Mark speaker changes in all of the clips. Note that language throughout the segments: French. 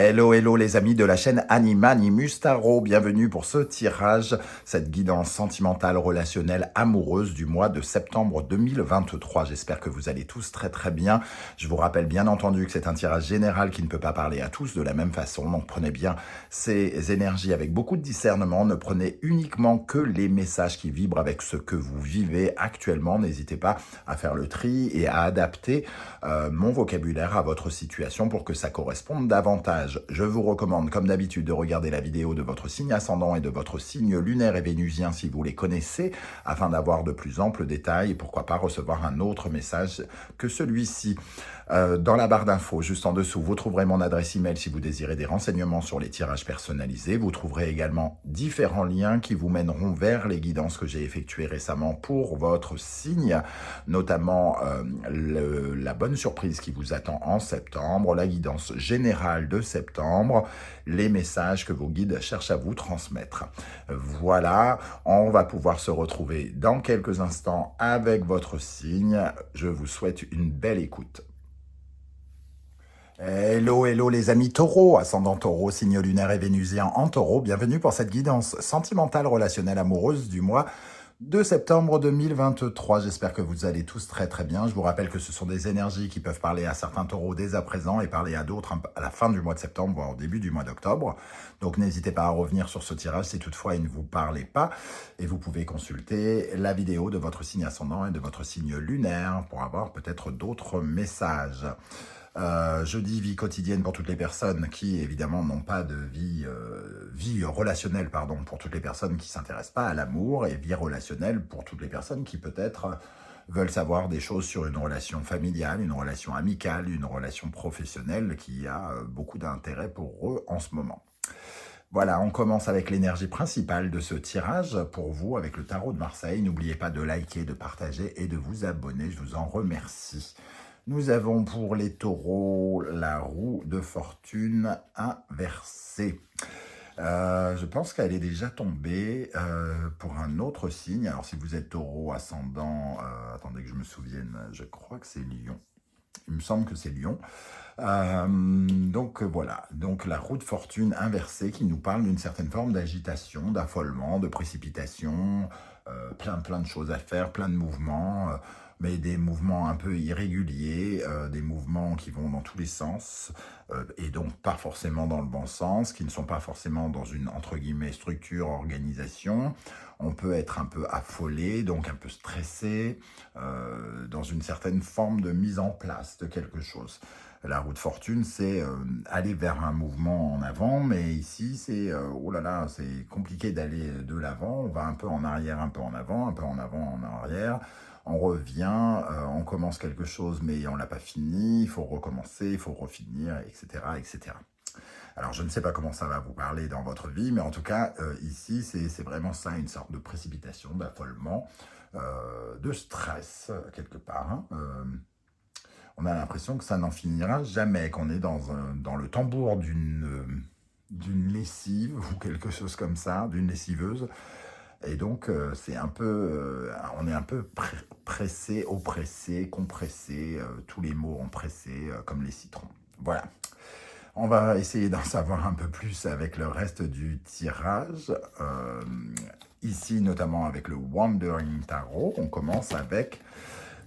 Speaker 1: Hello, hello les amis de la chaîne Animanimus Tarot, bienvenue pour ce tirage, cette guidance sentimentale, relationnelle, amoureuse du mois de septembre 2023. J'espère que vous allez tous très très bien. Je vous rappelle bien entendu que c'est un tirage général qui ne peut pas parler à tous de la même façon, donc prenez bien ces énergies avec beaucoup de discernement, ne prenez uniquement que les messages qui vibrent avec ce que vous vivez actuellement. N'hésitez pas à faire le tri et à adapter mon vocabulaire à votre situation pour que ça corresponde davantage. Je vous recommande, comme d'habitude, de regarder la vidéo de votre signe ascendant et de votre signe lunaire et vénusien si vous les connaissez, afin d'avoir de plus amples détails et pourquoi pas recevoir un autre message que celui-ci. Dans la barre d'infos, juste en dessous, vous trouverez mon adresse email si vous désirez des renseignements sur les tirages personnalisés. Vous trouverez également différents liens qui vous mèneront vers les guidances que j'ai effectuées récemment pour votre signe, notamment la bonne surprise qui vous attend en septembre, la guidance générale de septembre, les messages que vos guides cherchent à vous transmettre. Voilà, on va pouvoir se retrouver dans quelques instants avec votre signe. Je vous souhaite une belle écoute. Hello, hello les amis taureaux, ascendant taureau, signe lunaire et vénusien en taureau, bienvenue pour cette guidance sentimentale, relationnelle, amoureuse du mois de septembre 2023. J'espère que vous allez tous très très bien. Je vous rappelle que ce sont des énergies qui peuvent parler à certains taureaux dès à présent et parler à d'autres à la fin du mois de septembre, voire au début du mois d'octobre. Donc n'hésitez pas à revenir sur ce tirage si toutefois il ne vous parlait pas. Et vous pouvez consulter la vidéo de votre signe ascendant et de votre signe lunaire pour avoir peut-être d'autres messages. Je dis vie quotidienne pour toutes les personnes qui, évidemment, n'ont pas de vie relationnelle, pardon, pour toutes les personnes qui ne s'intéressent pas à l'amour, et vie relationnelle pour toutes les personnes qui, peut-être, veulent savoir des choses sur une relation familiale, une relation amicale, une relation professionnelle qui a beaucoup d'intérêt pour eux en ce moment. Voilà, on commence avec l'énergie principale de ce tirage pour vous avec le tarot de Marseille. N'oubliez pas de liker, de partager et de vous abonner, je vous en remercie. Nous avons pour les taureaux la roue de fortune inversée. Je pense qu'elle est déjà tombée pour un autre signe. Alors si vous êtes taureau ascendant, attendez que je me souvienne, je crois que c'est Lion. Il me semble que c'est Lion. Donc voilà, donc la roue de fortune inversée qui nous parle d'une certaine forme d'agitation, d'affolement, de précipitation, plein de choses à faire, plein de mouvements, mais des mouvements un peu irréguliers, des mouvements qui vont dans tous les sens, et donc pas forcément dans le bon sens, qui ne sont pas forcément dans une, entre guillemets, structure, organisation. On peut être un peu affolé, donc un peu stressé, dans une certaine forme de mise en place de quelque chose. La roue de fortune, c'est aller vers un mouvement en avant, mais ici, c'est, oh là là, c'est compliqué d'aller de l'avant. On va un peu en arrière, un peu en avant, un peu en avant, en arrière. On revient, on commence quelque chose, mais on ne l'a pas fini. Il faut recommencer, il faut refinir, etc., etc. Alors, je ne sais pas comment ça va vous parler dans votre vie, mais en tout cas, ici, c'est vraiment ça, une sorte de précipitation, d'affolement, de stress, quelque part, hein. On a l'impression que ça n'en finira jamais, qu'on est dans le tambour d'une lessive ou quelque chose comme ça, d'une lessiveuse. Et donc, c'est un peu, on est un peu pressé, oppressé, compressé, tous les mots ont pressé, comme les citrons. Voilà. On va essayer d'en savoir un peu plus avec le reste du tirage. Ici, notamment avec le Wandering Tarot, on commence avec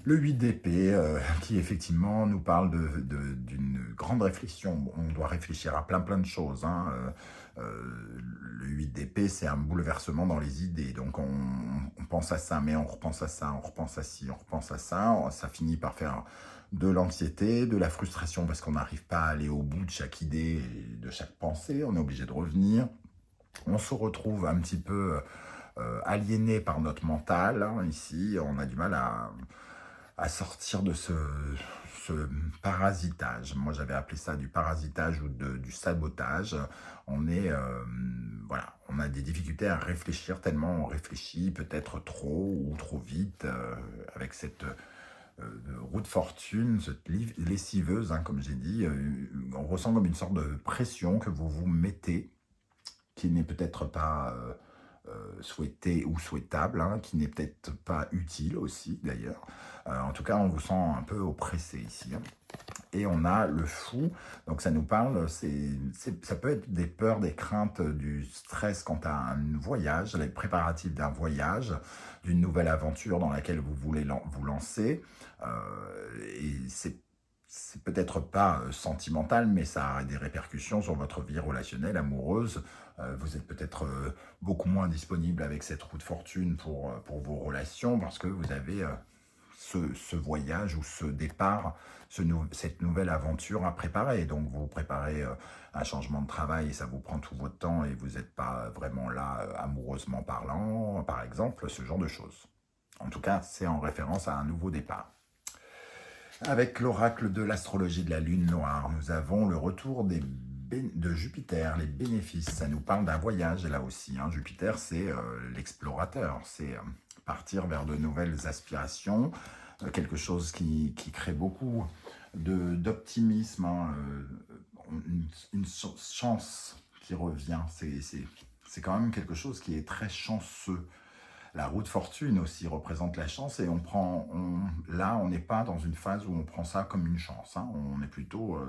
Speaker 1: le 8 d'épée, qui effectivement nous parle d'une grande réflexion. On doit réfléchir à plein de choses, hein. Le 8 d'épée, c'est un bouleversement dans les idées. Donc on pense à ça, mais on repense à ça, on repense à ci, on repense à ça. Ça finit par faire de l'anxiété, de la frustration, parce qu'on n'arrive pas à aller au bout de chaque idée, et de chaque pensée. On est obligé de revenir. On se retrouve un petit peu aliéné par notre mental, hein. Ici, on a du mal à sortir de ce parasitage. Moi, j'avais appelé ça du parasitage ou du sabotage. On est, voilà, on a des difficultés à réfléchir tellement on réfléchit peut-être trop ou trop vite avec cette roue de fortune, cette lessiveuse, hein, comme j'ai dit. On ressent comme une sorte de pression que vous vous mettez, qui n'est peut-être pas souhaité ou souhaitable, hein, qui n'est peut-être pas utile aussi d'ailleurs. En tout cas, on vous sent un peu oppressé ici, hein. Et on a le fou, donc ça nous parle, ça peut être des peurs, des craintes, du stress quant à un voyage, les préparatifs d'un voyage, d'une nouvelle aventure dans laquelle vous voulez vous lancer. Et c'est peut-être pas sentimental, mais ça a des répercussions sur votre vie relationnelle, amoureuse. Vous êtes peut-être beaucoup moins disponible avec cette roue de fortune pour vos relations parce que vous avez ce voyage ou ce départ, cette nouvelle aventure à préparer. Donc vous préparez un changement de travail et ça vous prend tout votre temps et vous n'êtes pas vraiment là amoureusement parlant, par exemple, ce genre de choses. En tout cas, c'est en référence à un nouveau départ. Avec l'oracle de l'astrologie de la lune noire, nous avons le retour de Jupiter, les bénéfices. Ça nous parle d'un voyage, là aussi. Hein. Jupiter, c'est l'explorateur, c'est partir vers de nouvelles aspirations, quelque chose qui crée beaucoup d'optimisme, hein, une chance qui revient. C'est quand même quelque chose qui est très chanceux. La roue de fortune aussi représente la chance et là, on n'est pas dans une phase où on prend ça comme une chance. Hein. On est plutôt...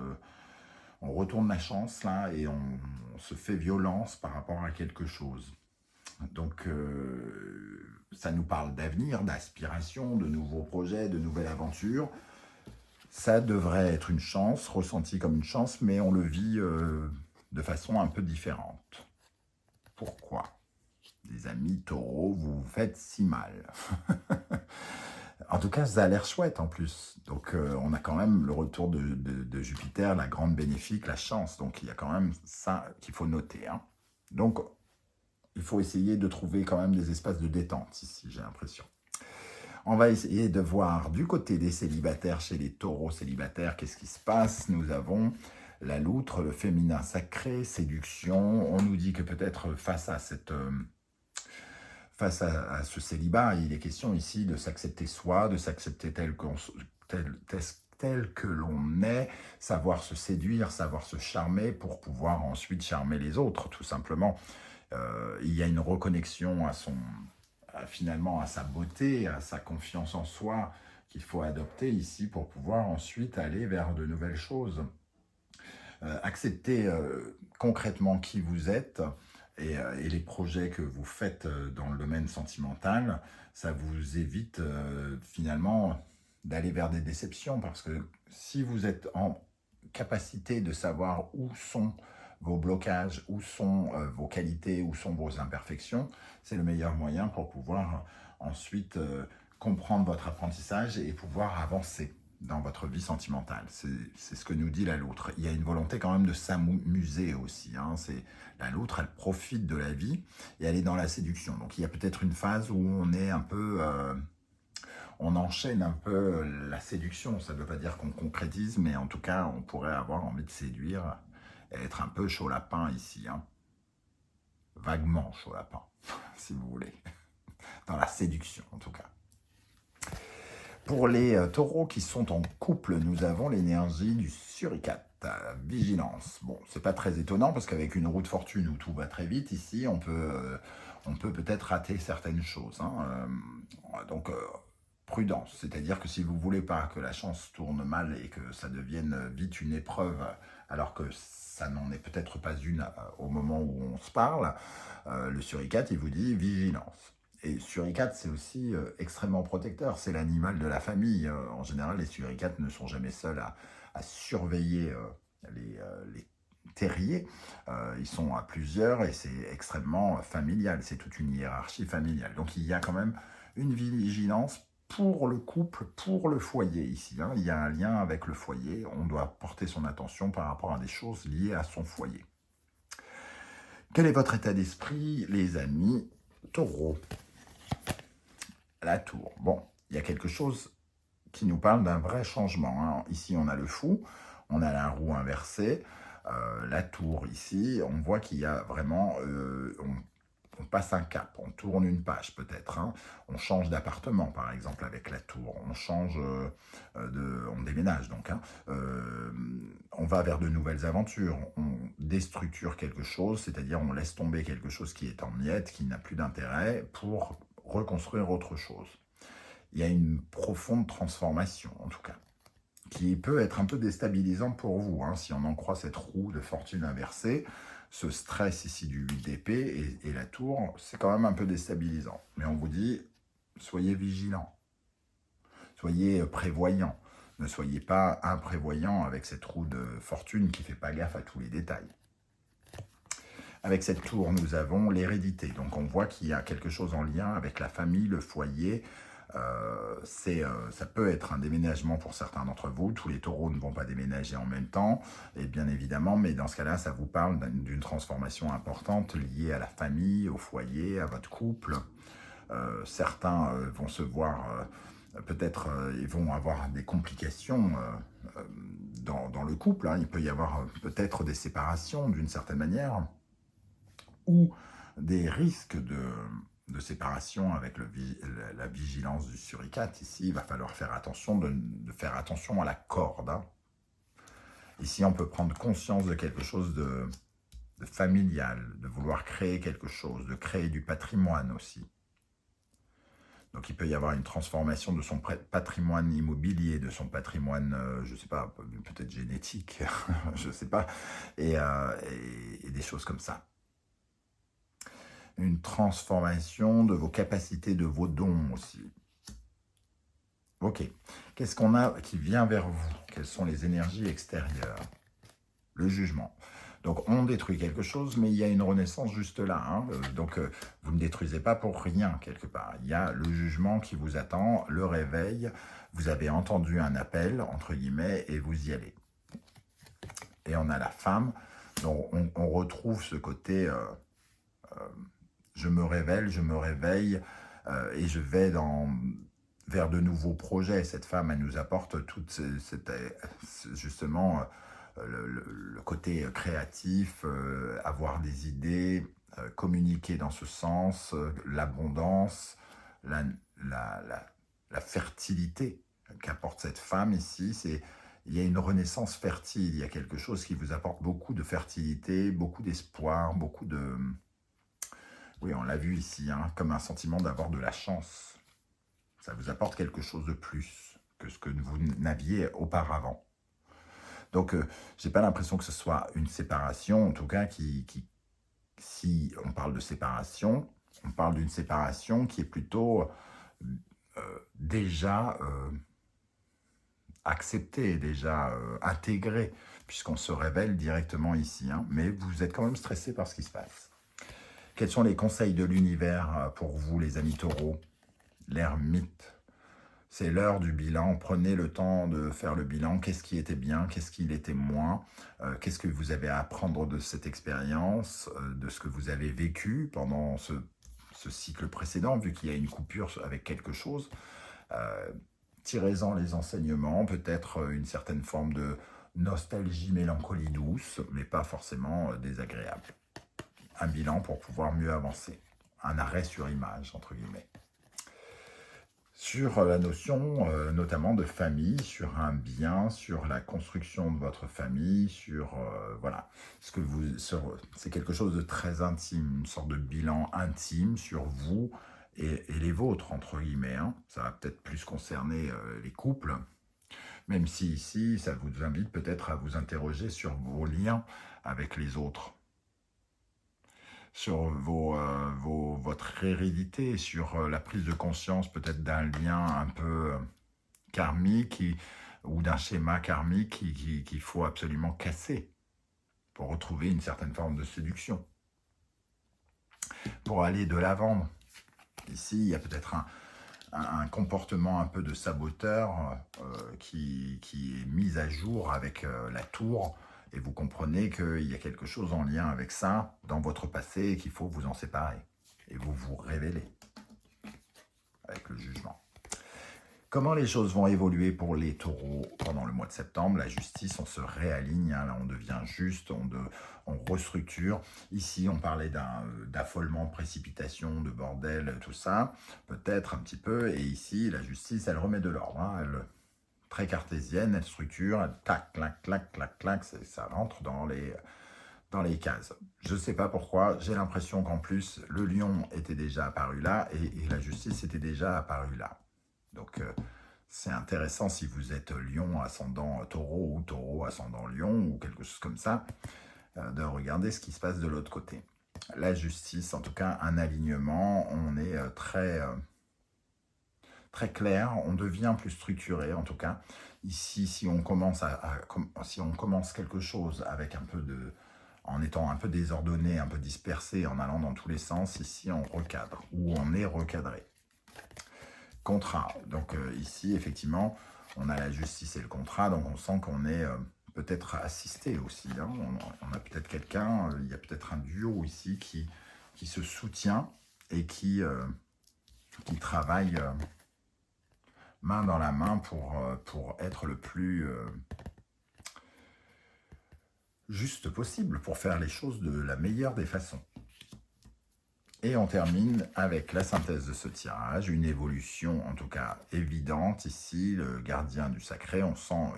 Speaker 1: on retourne la chance là et on se fait violence par rapport à quelque chose. Donc, ça nous parle d'avenir, d'aspiration, de nouveaux projets, de nouvelles aventures. Ça devrait être une chance, ressenti comme une chance, mais on le vit de façon un peu différente. Pourquoi ? Les amis taureaux, vous vous faites si mal. En tout cas, ça a l'air chouette en plus. Donc, on a quand même le retour de Jupiter, la grande bénéfique, la chance. Donc, il y a quand même ça qu'il faut noter. Hein. Donc, il faut essayer de trouver quand même des espaces de détente ici, j'ai l'impression. On va essayer de voir du côté des célibataires, chez les taureaux célibataires, qu'est-ce qui se passe. Nous avons la loutre, le féminin sacré, séduction. On nous dit que peut-être face à ce célibat, il est question ici de s'accepter soi, de s'accepter tel que l'on est, savoir se séduire, savoir se charmer pour pouvoir ensuite charmer les autres, tout simplement. Il y a une reconnexion finalement à sa beauté, à sa confiance en soi qu'il faut adopter ici pour pouvoir ensuite aller vers de nouvelles choses. Accepter concrètement qui vous êtes et les projets que vous faites dans le domaine sentimental, ça vous évite finalement d'aller vers des déceptions parce que si vous êtes en capacité de savoir où sont vos blocages, où sont vos qualités, où sont vos imperfections, c'est le meilleur moyen pour pouvoir ensuite comprendre votre apprentissage et pouvoir avancer dans votre vie sentimentale. C'est ce que nous dit la loutre. Il y a une volonté quand même de s'amuser aussi. Hein. La loutre, elle profite de la vie et elle est dans la séduction. Donc il y a peut-être une phase où on est un peu... on enchaîne un peu la séduction. Ça ne veut pas dire qu'on concrétise, mais en tout cas, on pourrait avoir envie de séduire et être un peu chaud lapin ici. Hein. Vaguement chaud lapin, si vous voulez. Dans la séduction, en tout cas. Pour les taureaux qui sont en couple, nous avons l'énergie du suricate, vigilance. Bon, c'est pas très étonnant parce qu'avec une roue de fortune où tout va très vite, ici, on peut peut-être rater certaines choses. Hein. Donc, prudence, c'est-à-dire que si vous voulez pas que la chance tourne mal et que ça devienne vite une épreuve, alors que ça n'en est peut-être pas une au moment où on se parle, le suricate, il vous dit vigilance. Et suricate, c'est aussi extrêmement protecteur. C'est l'animal de la famille. En général, les suricates ne sont jamais seuls à surveiller les terriers. Ils sont à plusieurs et c'est extrêmement familial. C'est toute une hiérarchie familiale. Donc, il y a quand même une vigilance pour le couple, pour le foyer ici. Hein. Il y a un lien avec le foyer. On doit porter son attention par rapport à des choses liées à son foyer. Quel est votre état d'esprit, les amis taureaux ? La tour. Bon, il y a quelque chose qui nous parle d'un vrai changement. Hein. Ici, on a le fou, on a la roue inversée, la tour ici, on voit qu'il y a vraiment... on passe un cap, on tourne une page peut-être. Hein. On change d'appartement, par exemple, avec la tour. On change on déménage donc. Hein. On va vers de nouvelles aventures. On déstructure quelque chose, c'est-à-dire on laisse tomber quelque chose qui est en miettes, qui n'a plus d'intérêt pour reconstruire autre chose. Il y a une profonde transformation, en tout cas, qui peut être un peu déstabilisant pour vous, hein, si on en croit cette roue de fortune inversée. Ce stress ici du 8 d'épée et la tour, c'est quand même un peu déstabilisant. Mais on vous dit, soyez vigilants, soyez prévoyants. Ne soyez pas imprévoyants avec cette roue de fortune qui ne fait pas gaffe à tous les détails. Avec cette tour, nous avons l'hérédité. Donc on voit qu'il y a quelque chose en lien avec la famille, le foyer. Ça peut être un déménagement pour certains d'entre vous. Tous les taureaux ne vont pas déménager en même temps, et bien évidemment, mais dans ce cas-là, ça vous parle d'une transformation importante liée à la famille, au foyer, à votre couple. Certains vont se voir, peut-être ils vont avoir des complications dans le couple. Hein. Il peut y avoir peut-être des séparations d'une certaine manière, ou des risques de séparation avec la vigilance du suricate. Ici, il va falloir faire attention de faire attention à la corde. Hein. Ici, on peut prendre conscience de quelque chose de familial, de vouloir créer quelque chose, de créer du patrimoine aussi. Donc, il peut y avoir une transformation de son patrimoine immobilier, de son patrimoine, je ne sais pas, peut-être génétique, je ne sais pas, et des choses comme ça. Une transformation de vos capacités, de vos dons aussi. Ok. Qu'est-ce qu'on a qui vient vers vous? Quelles sont les énergies extérieures? Le jugement. Donc, on détruit quelque chose, mais il y a une renaissance juste là. Hein. Donc, vous ne détruisez pas pour rien, quelque part. Il y a le jugement qui vous attend, le réveil. Vous avez entendu un appel, entre guillemets, et vous y allez. Et on a la femme. Donc, on retrouve ce côté... je me réveille et je vais vers de nouveaux projets. Cette femme, elle nous apporte justement le côté créatif, avoir des idées, communiquer dans ce sens, l'abondance, la fertilité qu'apporte cette femme ici. Il y a une renaissance fertile, il y a quelque chose qui vous apporte beaucoup de fertilité, beaucoup d'espoir, beaucoup de... Oui, on l'a vu ici, hein, comme un sentiment d'avoir de la chance. Ça vous apporte quelque chose de plus que ce que vous n'aviez auparavant. Donc, je n'ai pas l'impression que ce soit une séparation, en tout cas, si on parle de séparation, on parle d'une séparation qui est plutôt déjà acceptée, déjà intégrée, puisqu'on se révèle directement ici. Hein, mais vous êtes quand même stressé par ce qui se passe. Quels sont les conseils de l'univers pour vous, les amis taureaux? L'ermite. C'est l'heure du bilan. Prenez le temps de faire le bilan. Qu'est-ce qui était bien? Qu'est-ce qui l'était moins? Qu'est-ce que vous avez à apprendre de cette expérience, de ce que vous avez vécu pendant ce cycle précédent, vu qu'il y a une coupure avec quelque chose? Tirez-en les enseignements, peut-être une certaine forme de nostalgie, mélancolie douce, mais pas forcément désagréable. Un bilan pour pouvoir mieux avancer. Un arrêt sur image, entre guillemets. Sur la notion notamment de famille, sur un bien, sur la construction de votre famille, sur... voilà. C'est quelque chose de très intime, une sorte de bilan intime sur vous et les vôtres, entre guillemets. Hein. Ça va peut-être plus concerner les couples, même si ici, ça vous invite peut-être à vous interroger sur vos liens avec les autres. Sur votre hérédité, sur la prise de conscience peut-être d'un lien un peu karmique ou d'un schéma karmique qu'il faut absolument casser pour retrouver une certaine forme de séduction, pour aller de l'avant. Ici, il y a peut-être un comportement un peu de saboteur qui est mis à jour avec la tour. Et vous comprenez qu'il y a quelque chose en lien avec ça dans votre passé et qu'il faut vous en séparer. Et vous vous révélez avec le jugement. Comment les choses vont évoluer pour les taureaux pendant le mois de septembre? La justice, on se réaligne, hein, là on devient juste, on restructure. Ici, on parlait d'affolement, de précipitation, de bordel, tout ça, peut-être un petit peu. Et ici, la justice, elle remet de l'ordre. Hein, très cartésienne, elle structure, elle tac, clac, clac, clac, clac, ça rentre dans les cases. Je ne sais pas pourquoi, j'ai l'impression qu'en plus, le lion était déjà apparu là et la justice était déjà apparue là. Donc, C'est intéressant si vous êtes lion ascendant taureau ou taureau ascendant lion ou quelque chose comme ça, de regarder ce qui se passe de l'autre côté. La justice, en tout cas, un alignement, on est très clair, on devient plus structuré, en tout cas. Ici, si on commence, si on commence quelque chose avec un peu de... en étant un peu désordonné, un peu dispersé, en allant dans tous les sens, ici, on recadre, ou on est recadré. Contrat. Donc ici, effectivement, on a la justice et le contrat, donc on sent qu'on est peut-être assisté aussi. Hein. On a peut-être quelqu'un, il y a peut-être un duo ici qui se soutient et qui travaille main dans la main pour être le plus juste possible, pour faire les choses de la meilleure des façons. Et on termine avec la synthèse de ce tirage, une évolution en tout cas évidente ici, le gardien du sacré, on sent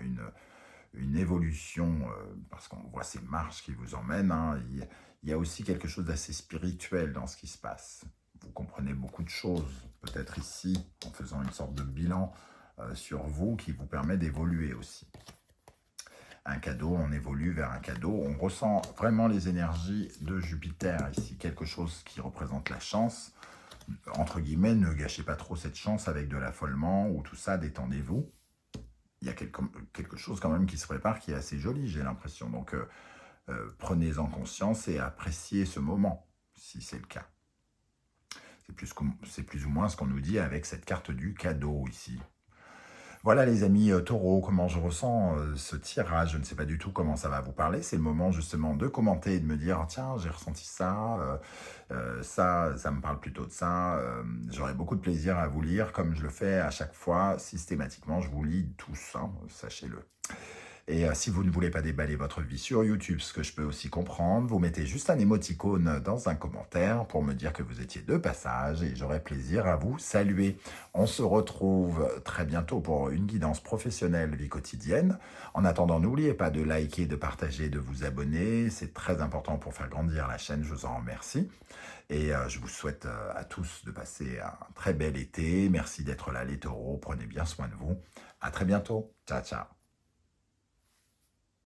Speaker 1: une évolution, parce qu'on voit ces marches qui vous emmènent, hein. Il y a aussi quelque chose d'assez spirituel dans ce qui se passe. Vous comprenez beaucoup de choses, peut-être ici, en faisant une sorte de bilan sur vous qui vous permet d'évoluer aussi. Un cadeau, on évolue vers un cadeau, on ressent vraiment les énergies de Jupiter ici, quelque chose qui représente la chance. Entre guillemets, ne gâchez pas trop cette chance avec de l'affolement ou tout ça, détendez-vous. Il y a quelque chose quand même qui se prépare qui est assez joli, j'ai l'impression. Donc, prenez-en conscience et appréciez ce moment, si c'est le cas. C'est plus ou moins ce qu'on nous dit avec cette carte du cadeau ici. Voilà les amis taureaux, comment je ressens ce tirage. Je ne sais pas du tout comment ça va vous parler. C'est le moment justement de commenter et de me dire « Tiens, j'ai ressenti ça, ça me parle plutôt de ça. J'aurai beaucoup de plaisir à vous lire comme je le fais à chaque fois. Systématiquement, je vous lis tous, hein, sachez-le. Et si vous ne voulez pas déballer votre vie sur YouTube, ce que je peux aussi comprendre, vous mettez juste un émoticône dans un commentaire pour me dire que vous étiez de passage et j'aurai plaisir à vous saluer. On se retrouve très bientôt pour une guidance professionnelle vie quotidienne. En attendant, n'oubliez pas de liker, de partager, de vous abonner. C'est très important pour faire grandir la chaîne, je vous en remercie. Et je vous souhaite à tous de passer un très bel été. Merci d'être là les taureaux, prenez bien soin de vous. À très bientôt. Ciao, ciao.